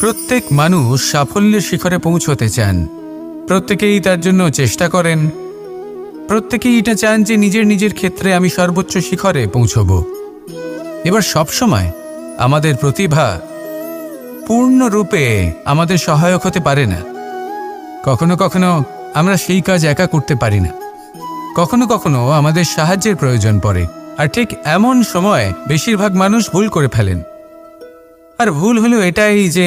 প্রত্যেক মানুষ সাফল্যের শিখরে পৌঁছতে চান। প্রত্যেকেই তার জন্য চেষ্টা করেন। প্রত্যেকেই এটা চান যে নিজের নিজের ক্ষেত্রে আমি সর্বোচ্চ শিখরে পৌঁছব। এবার সবসময় আমাদের প্রতিভা পূর্ণরূপে আমাদের সহায়ক হতে পারে না। কখনো কখনো আমরা সেই কাজ একা করতে পারি না। কখনো কখনো আমাদের সাহায্যের প্রয়োজন পড়ে। আর ঠিক এমন সময় বেশিরভাগ মানুষ ভুল করে ফেলেন। আর ভুল হলো এটাই যে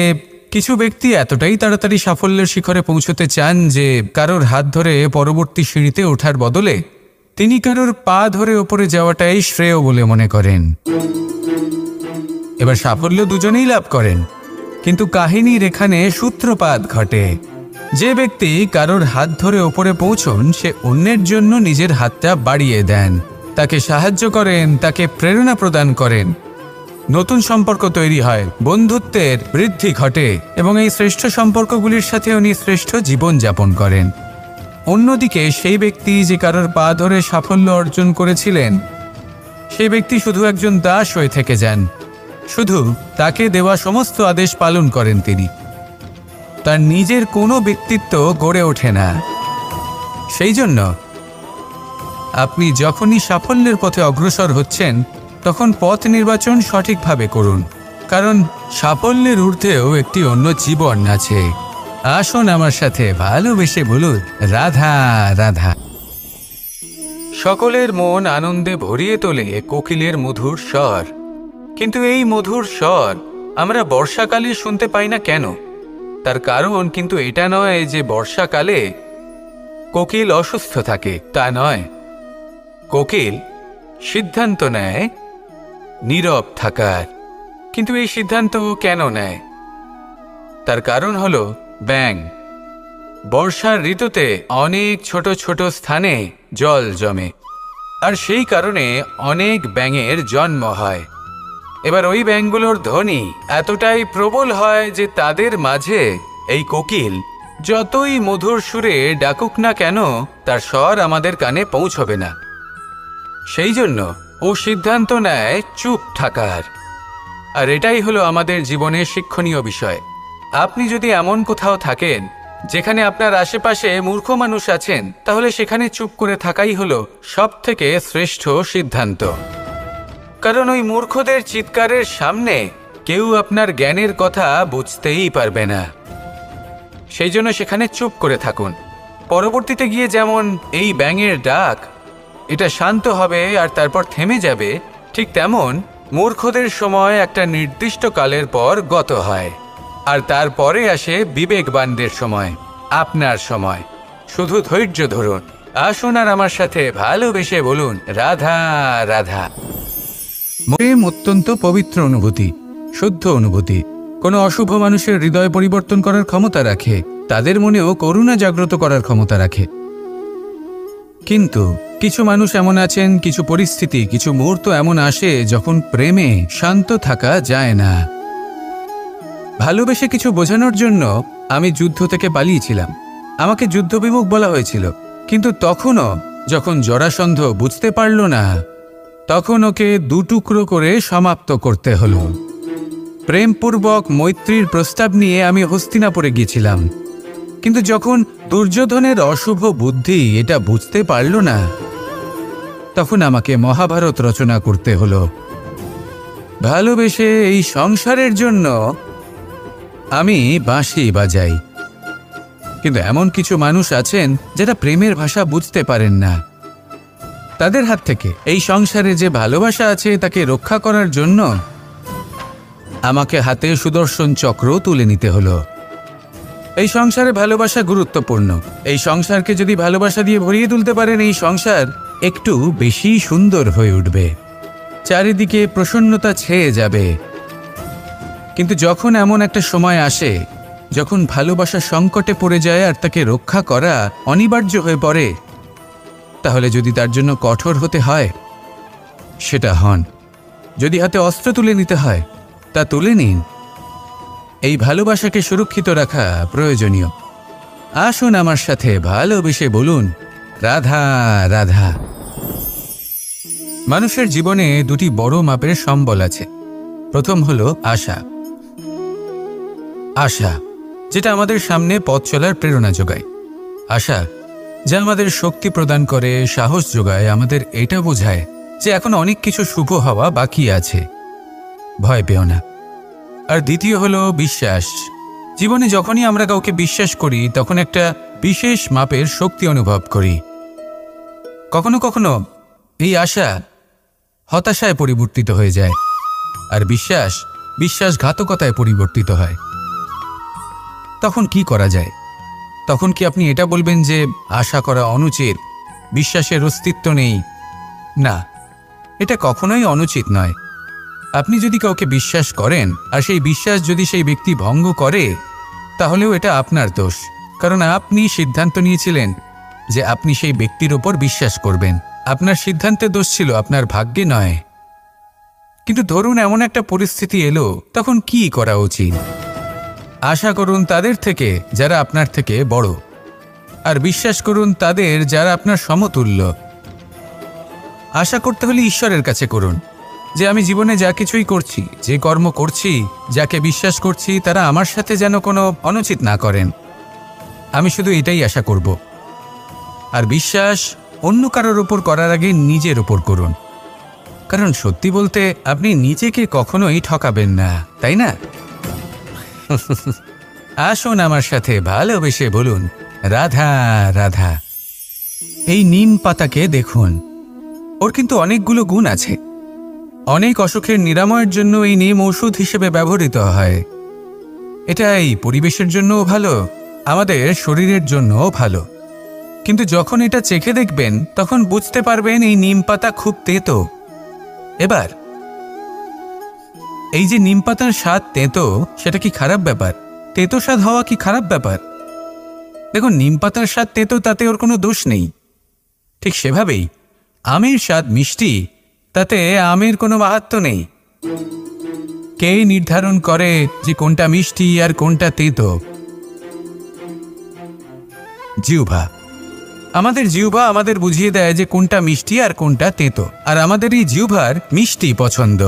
কিছু ব্যক্তি এতটাই তাড়াতাড়ি সাফল্যের শিখরে পৌঁছতে চান যে কারোর হাত ধরে পরবর্তী সিঁড়িতে ওঠার বদলে তিনি কারোর পা ধরে ওপরে যাওয়াটাই শ্রেয় বলে মনে করেন। এবার সাফল্য দুজনেই লাভ করেন, কিন্তু কাহিনীর এখানে সূত্রপাত ঘটে। যে ব্যক্তি কারোর হাত ধরে ওপরে পৌঁছন সে অন্যের জন্য নিজের হাতটা বাড়িয়ে দেন, তাকে সাহায্য করেন, তাকে প্রেরণা প্রদান করেন। নতুন সম্পর্ক তৈরি হয়, বন্ধুত্বের বৃদ্ধি ঘটে এবং এই শ্রেষ্ঠ সম্পর্কগুলির সাথে উনি শ্রেষ্ঠ জীবন যাপন করেন। অন্যদিকে সেই ব্যক্তি যে কারোর পা ধরে সাফল্য অর্জন করেছিলেন সেই ব্যক্তি শুধু একজন দাস হয়ে থেকে যান। শুধু তাকে দেওয়া সমস্ত আদেশ পালন করেন তিনি। তার নিজের কোনো ব্যক্তিত্ব গড়ে ওঠে না। সেই জন্য আপনি যখনই সাফল্যের পথে অগ্রসর হচ্ছেন তখন পথ নির্বাচন সঠিকভাবে করুন, কারণ সাফল্যের ঊর্ধ্বেও একটি অন্য জীবন আছে। আসুন আমার সাথে ভালোবেসে বলুন রাধা রাধা। সকলের মন আনন্দে ভরিয়ে তোলে কোকিলের মধুর স্বর। কিন্তু এই মধুর স্বর আমরা বর্ষাকালে শুনতে পাই না কেন? তার কারণ কিন্তু এটা নয় যে বর্ষাকালে কোকিল অসুস্থ থাকে, তা নয়। কোকিল সিদ্ধান্ত নেয় নীরব থাকার। কিন্তু এই সিদ্ধান্ত কেন নেয়? তার কারণ হলো ব্যাঙ। বর্ষার ঋতুতে অনেক ছোট ছোট স্থানে জল জমে, আর সেই কারণে অনেক ব্যাঙের জন্ম হয়। এবার ওই ব্যাঙগুলোর ধ্বনি এতটাই প্রবল হয় যে তাদের মাঝে এই কোকিল যতই মধুর সুরে ডাকুক না কেন তার স্বর আমাদের কানে পৌঁছবে না। সেই জন্য ও সিদ্ধান্ত নেয় চুপ থাকার। আর এটাই হলো আমাদের জীবনের শিক্ষণীয় বিষয়। আপনি যদি এমন কোথাও থাকেন যেখানে আপনার আশেপাশে মূর্খ মানুষ আছেন, তাহলে সেখানে চুপ করে থাকাই হলো সবথেকে শ্রেষ্ঠ সিদ্ধান্ত। কারণ ওই মূর্খদের চিৎকারের সামনে কেউ আপনার জ্ঞানের কথা বুঝতেই পারবে না। সেই জন্য সেখানে চুপ করে থাকুন। পরবর্তীতে গিয়ে যেমন এই ব্যাঙের ডাক এটা শান্ত হবে আর তারপর থেমে যাবে, ঠিক তেমন মূর্খদের সময় একটা নির্দিষ্ট কালের পর গত হয়। আর তারপরে আসে বিবেকবানদের সময়, আপনার সময়। শুধু ধৈর্য ধরুন। আসুন আর আমার সাথে ভালোবেসে বলুন রাধা রাধা। প্রেম অত্যন্ত পবিত্র অনুভূতি, শুদ্ধ অনুভূতি। কোনো অশুভ মানুষের হৃদয় পরিবর্তন করার ক্ষমতা রাখে, তাদের মনেও করুণা জাগ্রত করার ক্ষমতা রাখে। কিন্তু কিছু মানুষ এমন আছেন, কিছু পরিস্থিতি, কিছু মুহূর্ত এমন আসে যখন প্রেমে শান্ত থাকা যায় না। ভালোবেসে কিছু বোঝানোর জন্য আমি যুদ্ধ থেকে পালিয়েছিলাম। আমাকে যুদ্ধবিমুখ বলা হয়েছিল, কিন্তু তখনও যখন জরাসন্ধ বুঝতে পারল না তখন ওকে দুটুকরো করে সমাপ্ত করতে হলো। প্রেমপূর্বক মৈত্রীর প্রস্তাব নিয়ে আমি হস্তিনাপুরে গিয়েছিলাম, কিন্তু যখন দুর্যোধনের অশুভ বুদ্ধি এটা বুঝতে পারল না তখন আমাকে মহাভারত রচনা করতে হলো। ভালোবেসে এই সংসারের জন্য আমি বাঁশি বাজাই। কিন্তু এমন কিছু মানুষ আছেন যারা প্রেমের ভাষা বুঝতে পারেন না। তাদের হাত থেকে এই সংসারে যে ভালোবাসা আছে তাকে রক্ষা করার জন্য আমাকে হাতে সুদর্শন চক্র তুলে নিতে হলো। এই সংসারে ভালোবাসা গুরুত্বপূর্ণ। এই সংসারকে যদি ভালোবাসা দিয়ে ভরিয়ে তুলতে পারেন, এই সংসার একটু বেশি সুন্দর হয়ে উঠবে, চারিদিকে প্রসন্নতা ছেয়ে যাবে। কিন্তু যখন এমন একটা সময় আসে যখন ভালোবাসা সংকটে পড়ে যায় আর তাকে রক্ষা করা অনিবার্য হয়ে পড়ে, তাহলে যদি তার জন্য কঠোর হতে হয় সেটা হন। যদি হাতে অস্ত্র তুলে নিতে হয় তা তুলে নিন। এই ভালোবাসাকে সুরক্ষিত রাখা প্রয়োজনীয়। আসুন আমার সাথে ভালোবেসে বলুন রাধা রাধা। মানুষের জীবনে দুটি বড় মাপের সম্বল আছে। প্রথম হলো আশা। আশা, যেটা আমাদের সামনে পথ চলার প্রেরণা যোগায়। আশা যা আমাদের শক্তি প্রদান করে, সাহস যোগায়, আমাদের এটা বোঝায় যে এখন অনেক কিছু শুভ হওয়া বাকি আছে, ভয় পেও না। আর দ্বিতীয় হলো বিশ্বাস। জীবনে যখনই আমরা কাউকে বিশ্বাস করি তখন একটা বিশেষ মাপের শক্তি অনুভব করি। কখনো কখনো এই আশা হতাশায় পরিবর্তিত হয়ে যায়, আর বিশ্বাসঘাতকতায় পরিবর্তিত হয়। তখন কি করা যায়? তখন কি আপনি এটা বলবেন যে আশা করা অনুচিত, বিশ্বাসের অস্তিত্ব নেই? না, এটা কখনোই অনুচিত নয়। আপনি যদি কাউকে বিশ্বাস করেন আর সেই বিশ্বাস যদি সেই ব্যক্তি ভঙ্গ করে, তাহলেও এটা আপনার দোষ, কারণ আপনি সিদ্ধান্ত নিয়েছিলেন যে আপনি সেই ব্যক্তির ওপর বিশ্বাস করবেন। আপনার সিদ্ধান্তের দোষ ছিল, আপনার ভাগ্যে নয়। কিন্তু ধরুন এমন একটা পরিস্থিতি এলো, তখন কি করা উচিত? আশা করুন তাদের থেকে যারা আপনার থেকে বড়, আর বিশ্বাস করুন তাদের যারা আপনার সমতুল্য। আশা করতে হলে ঈশ্বরের কাছে করুন যে আমি জীবনে যা কিছুই করছি, যে কর্ম করছি, যাকে বিশ্বাস করছি, তারা আমার সাথে যেন কোনো অনুচিত না করেন। আমি শুধু এটাই আশা করব। আর বিশ্বাস অন্য কারোর ওপর করার আগে নিজের ওপর করুন, কারণ সত্যি বলতে আপনি নিজেকে কখনোই ঠকাবেন না, তাই না? আসুন আমার সাথে ভালোবেসে বলুন, রাধা রাধা। এই নিম পাতাকে দেখুন, ওর কিন্তু অনেকগুলো গুণ আছে। অনেক অসুখের নিরাময়ের জন্য এই নিম ওষুধ হিসেবে ব্যবহৃত হয়। এটা এই পরিবেশের জন্যও ভালো, আমাদের শরীরের জন্যও ভালো। কিন্তু যখন এটা চেখে দেখবেন তখন বুঝতে পারবেন এই নিম পাতা খুব তেতো। এবার এই যে নিম পাতার স্বাদ তেতো, সেটা কি খারাপ ব্যাপার? তেতো স্বাদ হওয়া কি খারাপ ব্যাপার? দেখুন, নিম পাতার স্বাদ তেতো, তাতে ওর কোনো দোষ নেই। ঠিক সেভাবেই আমের স্বাদ মিষ্টি, তাতে আমের কোনো মাহাত্ম্য নেই। কে নির্ধারণ করে যে কোনটা মিষ্টি আর কোনটা তেতো? জিহ্বা। আমাদের জিহ্বা আমাদের বুঝিয়ে দেয় যে কোনটা মিষ্টি আর কোনটা তেতো, আর আমাদের এই জিহ্বার মিষ্টি পছন্দ।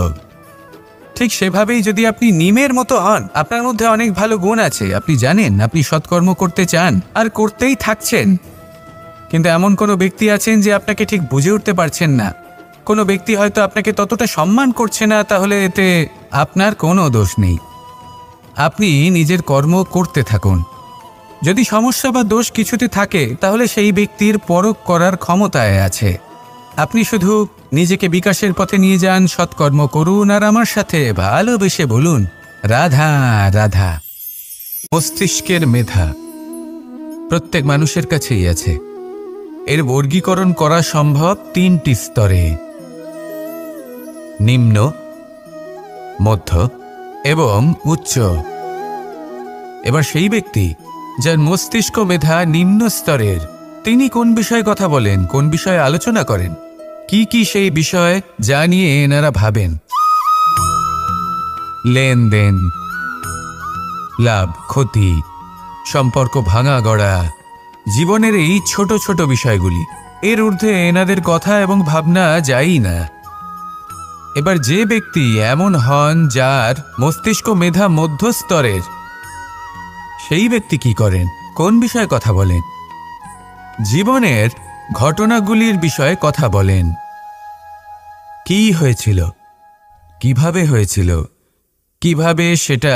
ঠিক সেভাবেই যদি আপনি নিমের মতো হন, আপনার মধ্যে অনেক ভালো গুণ আছে, আপনি জানেন, আপনি সৎকর্ম করতে চান আর করতেই থাকছেন। কিন্তু এমন কোনো ব্যক্তি আছেন যে আপনাকে ঠিক বুঝে উঠতে পারছেন না, কোনো ব্যক্তি হয়তো আপনাকে ততটা সম্মান করছে না, তাহলে এতে আপনার কোনো দোষ নেই। আপনি নিজের কর্ম করতে থাকুন। যদি সমস্যা বা দোষ কিছুতে থাকে, তাহলে সেই ব্যক্তির পরখ করার ক্ষমতায় আছে। আপনি শুধু নিজেকে বিকাশের পথে নিয়ে যান, সৎকর্ম করুন, আর আমার সাথে ভালোবেসে বলুন, রাধা রাধা। মস্তিষ্কের মেধা প্রত্যেক মানুষের কাছেই আছে। এর বর্গীকরণ করা সম্ভব তিনটি স্তরে: নিম্ন, মধ্য এবং উচ্চ। এবার সেই ব্যক্তি যার মস্তিষ্ক মেধা নিম্ন স্তরের, তিনি কোন বিষয়ে কথা বলেন, কোন বিষয়ে আলোচনা করেন, কি কি সেই বিষয় যা নিয়ে এনারা ভাবেন? লেনদেন, লাভ ক্ষতি, সম্পর্ক ভাঙা গড়া, জীবনের এই ছোট ছোট বিষয়গুলি। এর ঊর্ধ্বে এনাদের কথা এবং ভাবনা যায়ই না। এবার যে ব্যক্তি এমন হন যার মস্তিষ্ক মেধা মধ্যস্তরের, সেই ব্যক্তি কি করেন, কোন বিষয়ে কথা বলেন? জীবনের ঘটনাগুলির বিষয়ে কথা বলেন। কি হয়েছিল, কিভাবে হয়েছিল, কিভাবে সেটা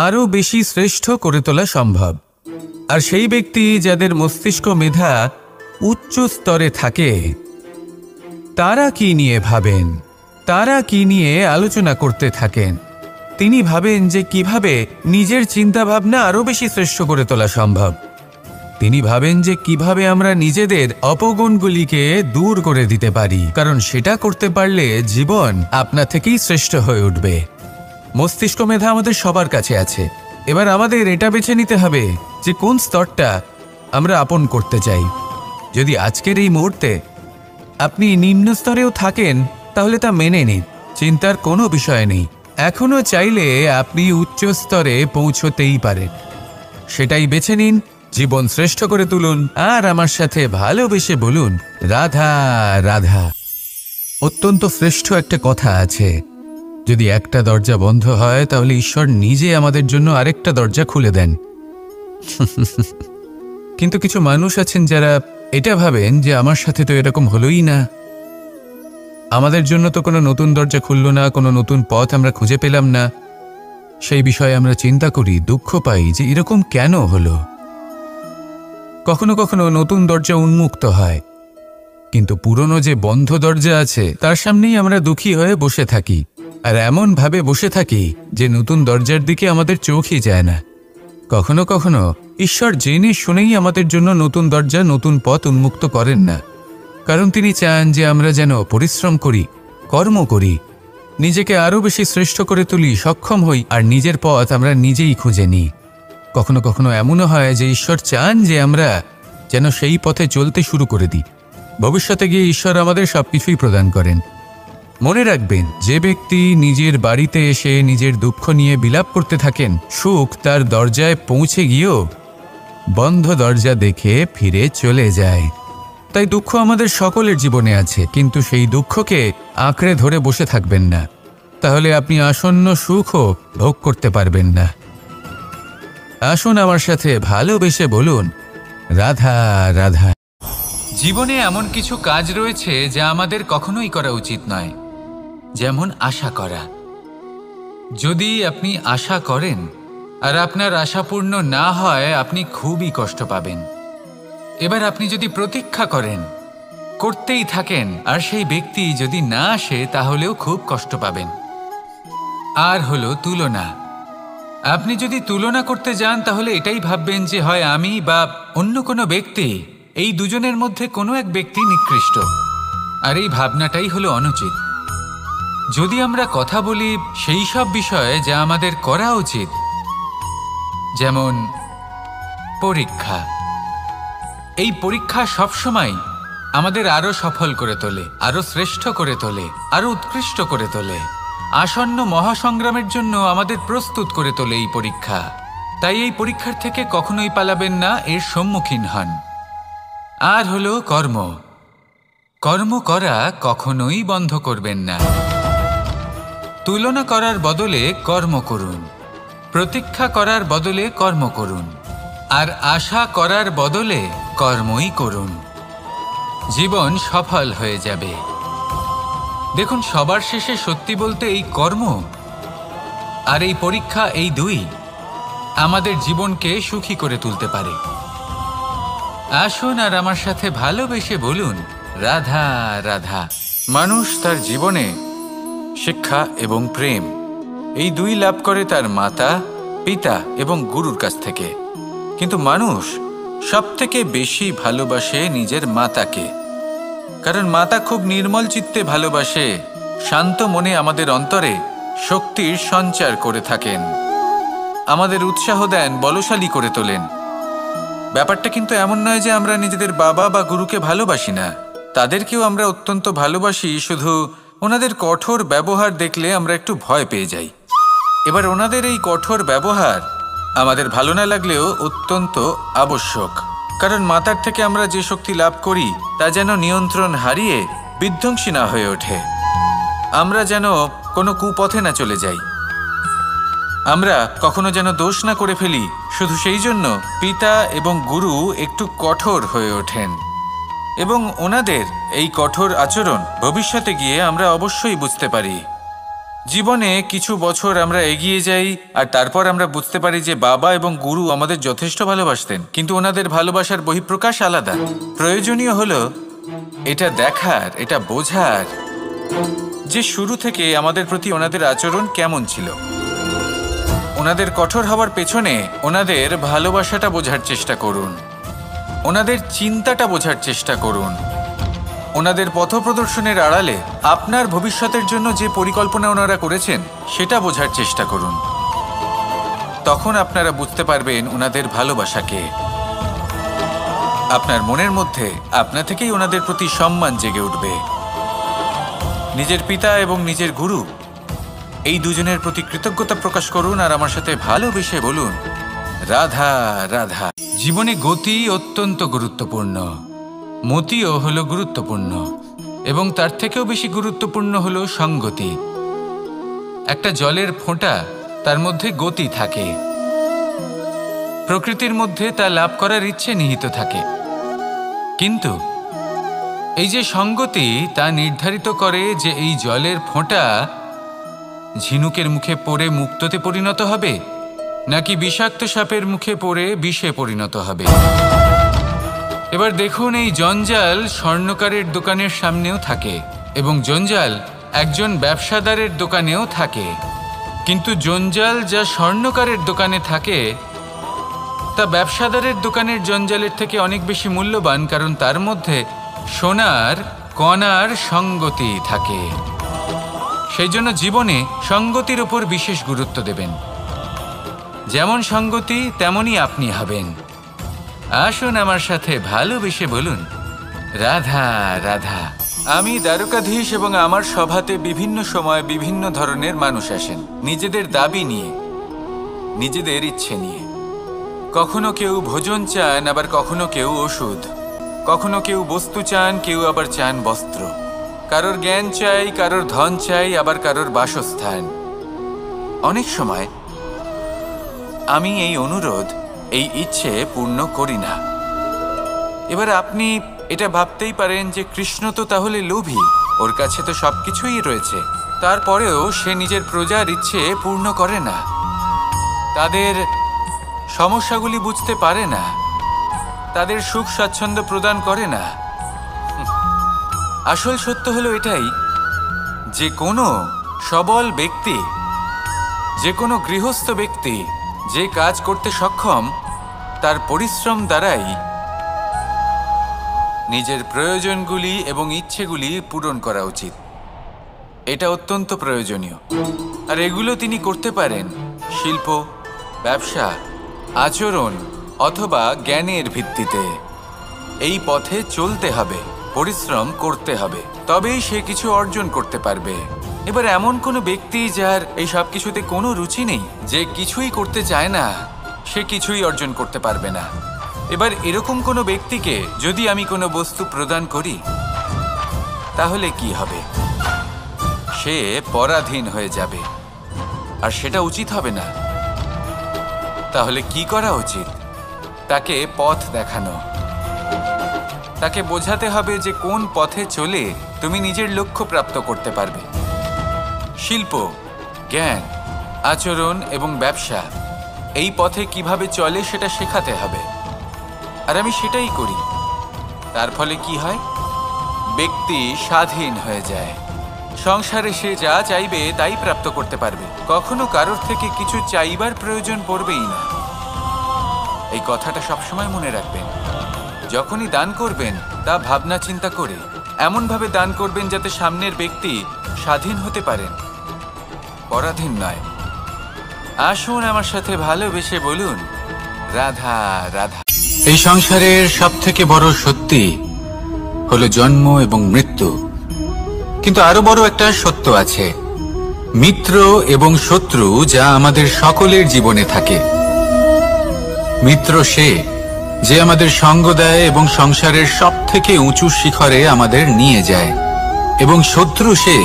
আরও বেশি শ্রেষ্ঠ করে তোলা সম্ভব। আর সেই ব্যক্তি যাদের মস্তিষ্ক মেধা উচ্চ স্তরে থাকে, তারা কি নিয়ে ভাবেন, তারা কি নিয়ে আলোচনা করতে থাকেন? তিনি ভাবেন যে কিভাবে নিজের চিন্তাভাবনা আরও বেশি শ্রেষ্ঠ করে তোলা সম্ভব। তিনি ভাবেন যে কিভাবে আমরা নিজেদের অপগুণগুলিকে দূর করে দিতে পারি, কারণ সেটা করতে পারলে জীবন আপনা থেকেই শ্রেষ্ঠ হয়ে উঠবে। মস্তিষ্ক মেধা আমাদের সবার কাছে আছে। এবার আমাদের এটা বেছে নিতে হবে যে কোন স্তরটা আমরা আপন করতে চাই। যদি আজকের এই মুহূর্তে আপনি নিম্ন স্তরেও থাকেন, তাহলে তা মেনে নিন, চিন্তার কোনো বিষয় নেই। এখনো চাইলে আপনি উচ্চ স্তরে পৌঁছতেই পারেন। সেটাই বেছে নিন, জীবন শ্রেষ্ঠ করে তুলুন, আর আমার সাথে ভালোবেসে বলুন, রাধা রাধা। অত্যন্ত শ্রেষ্ঠ একটা কথা আছে, যদি একটা দরজা বন্ধ হয় তাহলে ঈশ্বর নিজে আমাদের জন্য আরেকটা দরজা খুলে দেন। কিন্তু কিছু মানুষ আছেন যারা এটা ভাবেন যে আমার সাথে তো এরকম হলোই না, আমাদের জন্য তো কোনো নতুন দরজা খুলল না, কোনো নতুন পথ আমরা খুঁজে পেলাম না। সেই বিষয়ে আমরা চিন্তা করি, দুঃখ পাই যে এরকম কেন হলো। কখনো কখনো নতুন দরজা উন্মুক্ত হয়, কিন্তু পুরনো যে বন্ধ দরজা আছে তার সামনেই আমরা দুঃখী হয়ে বসে থাকি, আর এমন ভাবে বসে থাকি যে নতুন দরজার দিকে আমাদের চোখই যায় না। কখনো কখনো ঈশ্বর জেনে শুনেই আমাদের জন্য নতুন দরজা, নতুন পথ উন্মুক্ত করেন না, কারণ তিনি চান যে আমরা যেন পরিশ্রম করি, কর্ম করি, নিজেকে আরও বেশি শ্রেষ্ঠ করে তুলি, সক্ষম হই, আর নিজের পথ আমরা নিজেই খুঁজে নিই। কখনো কখনো এমনও হয় যে ঈশ্বর চান যে আমরা যেন সেই পথে চলতে শুরু করে দিই। ভবিষ্যতে গিয়ে ঈশ্বর আমাদের সবকিছুই প্রদান করেন। মনে রাখবেন, যে ব্যক্তি নিজের বাড়িতে এসে নিজের দুঃখ নিয়ে বিলাপ করতে থাকেন, সুখ তার দরজায় পৌঁছে গিয়েও বন্ধ দরজা দেখে ফিরে চলে যায়। তাই দুঃখ আমাদের সকলের জীবনে আছে, কিন্তু সেই দুঃখকে আঁকড়ে ধরে বসে থাকবেন না, তাহলে আপনি আসন্ন সুখও ভোগ করতে পারবেন না। আসুন আমার সাথে ভালোবেসে বলুন, রাধা রাধা। জীবনে এমন কিছু কাজ রয়েছে যা আমাদের কখনোই করা উচিত নয়, যেমন আশা করা। যদি আপনি আশা করেন আর আপনার আশা পূর্ণ না হয়, আপনি খুবই কষ্ট পাবেন। এবার আপনি যদি প্রতীক্ষা করেন, করতেই থাকেন, আর সেই ব্যক্তি যদি না আসে, তাহলেও খুব কষ্ট পাবেন। আর হলো তুলনা। আপনি যদি তুলনা করতে যান তাহলে এটাই ভাববেন যে হয় আমি বা অন্য কোনো ব্যক্তি, এই দুজনের মধ্যে কোনো এক ব্যক্তি নিকৃষ্ট, আর এই ভাবনাটাই হলো অনুচিত। যদি আমরা কথা বলি সেই সব বিষয়ে যা আমাদের করা উচিত, যেমন পরীক্ষা, এই পরীক্ষা সবসময় আমাদের আরো সফল করে তোলে, আরো শ্রেষ্ঠ করে তোলে, আরো উৎকৃষ্ট করে তোলে। আসন্ন মহাসংগ্রামের জন্য আমাদের প্রস্তুত করে তোলে এই পরীক্ষা। তাই এই পরীক্ষার থেকে কখনোই পালাবেন না, এর সম্মুখীন হন। আর হলো কর্ম। কর্ম করা কখনোই বন্ধ করবেন না। তুলনা করার বদলে কর্ম করুন, প্রতীক্ষা করার বদলে কর্ম করুন, আর আশা করার বদলে কর্মই করুন। জীবন সফল হয়ে যাবে। দেখুন, সবার শেষে সত্যি বলতে এই কর্ম আর এই পরীক্ষা, এই দুই আমাদের জীবনকে সুখী করে তুলতে পারে। আসুন আর আমার সাথে ভালোবেসে বলুন, রাধা রাধা। মানুষ তার জীবনে শিক্ষা এবং প্রেম, এই দুই লাভ করে তার মাতা, পিতা এবং গুরুর কাছ থেকে। কিন্তু মানুষ সবথেকে বেশি ভালোবাসে নিজের মাতাকে, কারণ মাতা খুব নির্মল চিত্তে ভালোবাসে, শান্ত মনে আমাদের অন্তরে শক্তির সঞ্চার করে থাকেন, আমাদের উৎসাহ দেন, বলশালী করে তোলেন। ব্যাপারটা কিন্তু এমন নয় যে আমরা নিজেদের বাবা বা গুরুকে ভালোবাসি না, তাদেরকেও আমরা অত্যন্ত ভালোবাসি, শুধু ওনাদের কঠোর ব্যবহার দেখলে আমরা একটু ভয় পেয়ে যাই। এবার ওনাদের এই কঠোর ব্যবহার আমাদের ভালো না লাগলেও অত্যন্ত আবশ্যক, কারণ মাতার থেকে আমরা যে শক্তি লাভ করি তা যেন নিয়ন্ত্রণ হারিয়ে বিধ্বংসী না হয়ে ওঠে, আমরা যেন কোনো কুপথে না চলে যাই, আমরা কখনো যেন দোষ না করে ফেলি। শুধু সেই জন্য পিতা এবং গুরু একটু কঠোর হয়ে ওঠেন, এবং ওনাদের এই কঠোর আচরণ ভবিষ্যতে গিয়ে আমরা অবশ্যই বুঝতে পারি। জীবনে কিছু বছর আমরা এগিয়ে যাই আর তারপর আমরা বুঝতে পারি যে বাবা এবং গুরু আমাদের যথেষ্ট ভালোবাসতেন, কিন্তু ওনাদের ভালোবাসার বহিঃপ্রকাশ আলাদা। প্রয়োজনীয় হলো এটা দেখার, এটা বোঝার যে শুরু থেকে আমাদের প্রতি ওনাদের আচরণ কেমন ছিল। ওনাদের কঠোর হওয়ার পেছনে ওনাদের ভালোবাসাটা বোঝার চেষ্টা করুন, ওনাদের চিন্তাটা বোঝার চেষ্টা করুন, ওনাদের পথপ্রদর্শনের আড়ালে আপনার ভবিষ্যতের জন্য যে পরিকল্পনা ওনারা করেছেন সেটা বোঝার চেষ্টা করুন। তখন আপনারা বুঝতে পারবেন ওনাদের ভালোবাসাকে। আপনার মনের মধ্যে আপনা থেকেই ওনাদের প্রতি সম্মান জেগে উঠবে। নিজের পিতা এবং নিজের গুরু, এই দুজনের প্রতি কৃতজ্ঞতা প্রকাশ করুন আর আমার সাথে ভালোবেসে বলুন, রাধা রাধা। জীবনে গতি অত্যন্ত গুরুত্বপূর্ণ, মতিও হলো গুরুত্বপূর্ণ, এবং তার থেকেও বেশি গুরুত্বপূর্ণ হলো সঙ্গতি। একটা জলের ফোঁটা, তার মধ্যে গতি থাকে। প্রকৃতির মধ্যে তা লাভ করার ইচ্ছে নিহিত থাকে। কিন্তু এই যে সঙ্গতি, তা নির্ধারিত করে যে এই জলের ফোঁটা ঝিনুকের মুখে পড়ে মুক্তোতে পরিণত হবে, নাকি বিষাক্ত সাপের মুখে পড়ে বিষে পরিণত হবে। এবার দেখুন, এই জঞ্জাল স্বর্ণকারের দোকানের সামনেও থাকে এবং জঞ্জাল একজন ব্যবসাদারের দোকানেও থাকে। কিন্তু জঞ্জাল যা স্বর্ণকারের দোকানে থাকে তা ব্যবসাদারের দোকানের জঞ্জালের থেকে অনেক বেশি মূল্যবান, কারণ তার মধ্যে সোনার কণার সঙ্গতি থাকে। সেই জন্য জীবনে সঙ্গতির উপর বিশেষ গুরুত্ব দেবেন। যেমন সঙ্গতি তেমনই আপনি হবেন। আসুন আমার সাথে ভালোবেসে বলুন, রাধা রাধা। আমি দ্বারকাধীশ এবং আমার সভাতে বিভিন্ন সময় বিভিন্ন ধরনের মানুষ আসেন, নিজেদের দাবি নিয়ে, নিজেদের ইচ্ছে নিয়ে। কখনো কেউ ভোজন চান, আবার কখনো কেউ ওষুধ। কখনো কেউ বস্তু চান, কেউ আবার চান বস্ত্র। কারোর জ্ঞান চাই, কারোর ধন চাই, আবার কারোর বাসস্থান। অনেক সময় আমি এই অনুরোধ, এই ইচ্ছে পূর্ণ করি না। এবার আপনি এটা ভাবতেই পারেন যে কৃষ্ণ তো তাহলে লোভী, ওর কাছে তো সবকিছুই রয়েছে, তারপরেও সে নিজের প্রজার ইচ্ছে পূর্ণ করে না, তাদের সমস্যাগুলি বুঝতে পারে না, তাদের সুখ স্বাচ্ছন্দ্য প্রদান করে না। আসল সত্য হলো এটাই যে কোনো সবল ব্যক্তি, যে কোনো গৃহস্থ ব্যক্তি যে কাজ করতে সক্ষম, তার পরিশ্রম দ্বারাই নিজের প্রয়োজনগুলি এবং ইচ্ছেগুলি পূরণ করা উচিত। এটা অত্যন্ত প্রয়োজনীয়। আর এগুলো তিনি করতে পারেন শিল্প, ব্যবসা, আচরণ অথবা জ্ঞানের ভিত্তিতে। এই পথে চলতে হবে, পরিশ্রম করতে হবে, তবেই সে কিছু অর্জন করতে পারবে। এবার এমন কোনো ব্যক্তি যার এই সব কিছুতে কোনো রুচি নেই, যে কিছুই করতে চায় না, সে কিছুই অর্জন করতে পারবে না। এবার এরকম কোনো ব্যক্তিকে যদি আমি কোনো বস্তু প্রদান করি, তাহলে কি হবে? সে পরাধীন হয়ে যাবে, আর সেটা উচিত হবে না। তাহলে কি করা উচিত? তাকে পথ দেখানো, তাকে বোঝাতে হবে যে কোন পথে চলে তুমি নিজের লক্ষ্য প্রাপ্ত করতে পারবে। শিল্প, জ্ঞান, আচরণ এবং ব্যবসা, এই পথে কিভাবে চলে সেটা শেখাতে হবে। আর আমি সেটাই করি। তার ফলে কি হয়? ব্যক্তি স্বাধীন হয়ে যায়। সংসারে সে যা চাইবে তাই প্রাপ্ত করতে পারবে, কখনো কারোর থেকে কিছু চাইবার প্রয়োজন পড়বেই না। এই কথাটা সবসময় মনে রাখবেন। যখনই দান করবেন তা ভাবনা চিন্তা করে এমনভাবে দান করবেন যাতে সামনের ব্যক্তি স্বাধীন হতে পারেন, পরাধীন নয়। আসুন আমার সাথে ভালোবেসে বলুন, রাধা রাধা। এই সংসারের সব থেকে বড় সত্যি হলো জন্ম এবং মৃত্যু। কিন্তু আরো বড় একটা সত্য আছে, মিত্র এবং শত্রু, যা আমাদের সকলের জীবনে থাকে। মিত্র সে যে আমাদের সঙ্গ দেয় এবং সংসারের সব থেকে উঁচু শিখরে আমাদের নিয়ে যায়, এবং শত্রু সে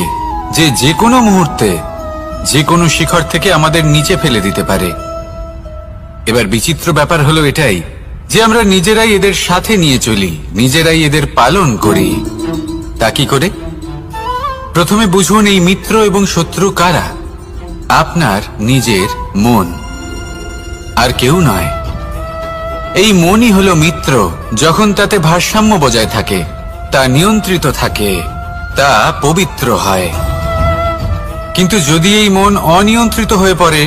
যে যে কোনো মুহূর্তে যে কোনো শিখর থেকে আমাদের নিচে ফেলে দিতে পারে। এবার বিচিত্র ব্যাপার হলো এটাই যে আমরা নিজেরাই এদের সাথে নিয়ে চলি, নিজেরাই এদের পালন করি। তা কি করে? প্রথমে বুঝুন এই মিত্র এবং শত্রু কারা। আপনার নিজের মন, আর কেউ নয়। এই মনই হলো মিত্র যখন তাতে ভারসাম্য বজায় থাকে, তা নিয়ন্ত্রিত থাকে, তা পবিত্র হয়। কিন্তু যদি এই মন অনিয়ন্ত্রিত হয়ে পড়ে,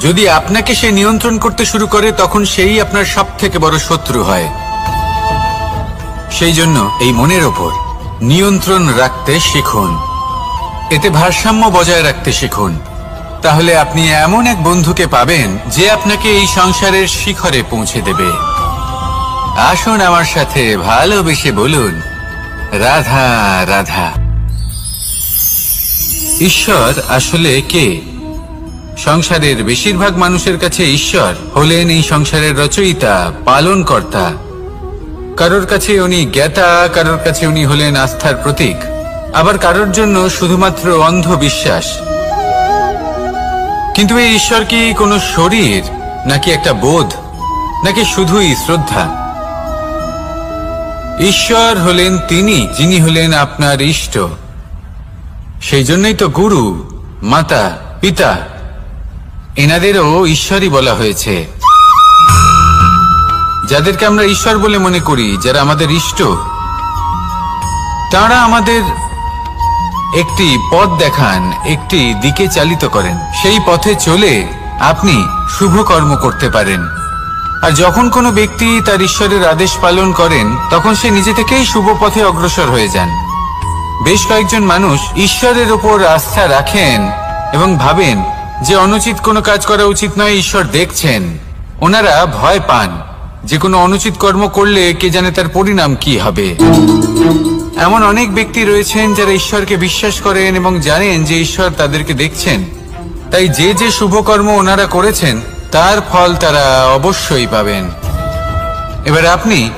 যদি আপনাকে সে নিয়ন্ত্রণ করতে শুরু করে, তখন সেই আপনার সব থেকে বড় শত্রু হয়। সেই জন্য এই মনের ওপর নিয়ন্ত্রণ রাখতে শিখুন, এতে ভারসাম্য বজায় রাখতে শিখুন। তাহলে আপনি এমন এক বন্ধুকে পাবেন যে আপনাকে এই সংসারের শিখরে পৌঁছে দেবে। আসুন আমার সাথে ভালোবেসে বলুন, রাধা রাধা। ঈশ্বর আসলে কে? সংসারের বেশিরভাগ মানুষের কাছে ঈশ্বর হলেন এই সংসারের রচয়িতা, পালনকর্তা। কারোর কাছে উনি জ্ঞাতা, কারোর কাছে উনি হলেন আস্থার প্রতীক, আবার কারোর জন্য শুধুমাত্র অন্ধ বিশ্বাস। কিন্তু এই ঈশ্বর কি কোনো শরীর, নাকি একটা বোধ, নাকি শুধুই শ্রদ্ধা? ঈশ্বর হলেন তিনি যিনি হলেন আপনার ইষ্ট। সেই জন্যই তো গুরু, মাতা, পিতা এনাদেরও ঈশ্বরই বলা হয়েছে। যাদেরকে আমরা ঈশ্বর বলে মনে করি, যারা আমাদের ইষ্ট, তারা আমাদের একটি পথ দেখান, একটি দিকে চালিত করেন। সেই পথে চলে আপনি শুভ কর্ম করতে পারেন। আর যখন কোনো ব্যক্তি তার ঈশ্বরের আদেশ পালন করেন, তখন সে নিজে থেকেই শুভ পথে অগ্রসর হয়ে যান। বেশ কয়েকজন মানুষ ঈশ্বরের উপর আস্থা রাখেন এবং ভাবেন যে অনুচিত কোনো কাজ করা উচিত নয়, ঈশ্বর দেখছেন। ওনারা ভয় পান যে কোনো অনুচিত কর্ম করলে কে জানে তার পরিণাম কি হবে। এমন অনেক ব্যক্তি রয়েছেন যারা ঈশ্বরকে বিশ্বাস করেন এবং জানেন যে ঈশ্বর তাদেরকে দেখছেন। তাই যে যে শুভ কর্ম ওনারা করেছেন তার ফল তারা অবশ্যই পাবেন। এবার আপনি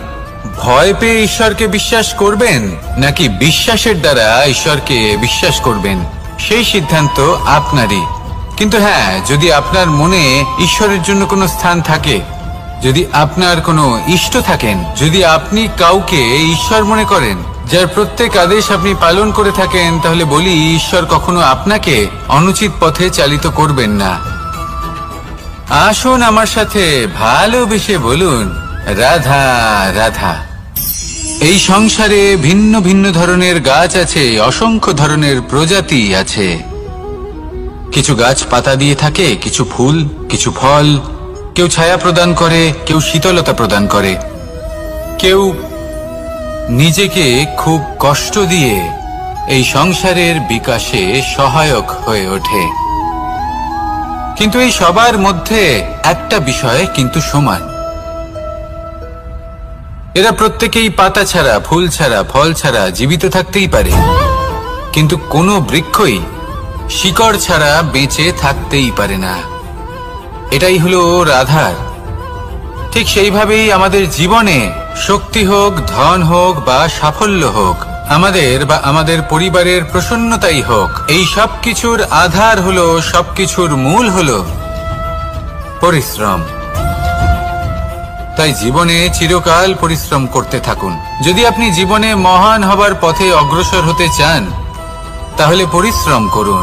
ভয় পেয়ে ঈশ্বরকে বিশ্বাস করবেন, নাকি বিশ্বাসের দ্বারা ঈশ্বরকে বিশ্বাস করবেন, সেই সিদ্ধান্ত আপনারই। কিন্তু হ্যাঁ, যদি আপনার মনে ঈশ্বরের জন্য কোনো স্থান থাকে, যদি আপনার কোনো ইষ্ট থাকেন, যদি আপনি কাউকে ঈশ্বর মনে করেন, যার প্রত্যেক আদেশ আপনি পালন করে থাকেন, তাহলে বলি ঈশ্বর কখনো আপনাকে অনুচিত পথে চালিত করবেন না। আসুন আমার সাথে ভালোবেসে বলুন, রাধা রাধা। এই সংসারে ভিন্ন ভিন্ন ধরনের গাছ আছে, অসংখ্য ধরনের প্রজাতি আছে। কিছু গাছ পাতা দিয়ে থাকে, কিছু ফুল, কিছু ফল। কেউ ছায়া প্রদান করে, কেউ শীতলতা প্রদান করে, কেউ নিজেকে খুব কষ্ট দিয়ে এই সংসারের বিকাশে সহায়ক হয়ে ওঠে। কিন্তু এই সবার মধ্যে একটা বিষয় কিন্তু সমান। এরা প্রত্যেকেই পাতা ছাড়া, ফুল ছাড়া, ফল ছাড়া জীবিত থাকতেই পারে, কিন্তু কোনো বৃক্ষই শিকড় ছাড়া বেঁচে থাকতেই পারে না। এটাই হলো রাধার। ঠিক সেইভাবেই আমাদের জীবনে শক্তি হোক, ধন হোক বা সাফল্য হোক, আমাদের বা আমাদের পরিবারের প্রসন্নতাই হোক, এই সব কিছুর আধার হলো, সবকিছুর মূল হলো পরিশ্রম। তাই জীবনে চিরকাল পরিশ্রম করতে থাকুন। যদি আপনি জীবনে মহান হবার পথে অগ্রসর হতে চান, তাহলে পরিশ্রম করুন।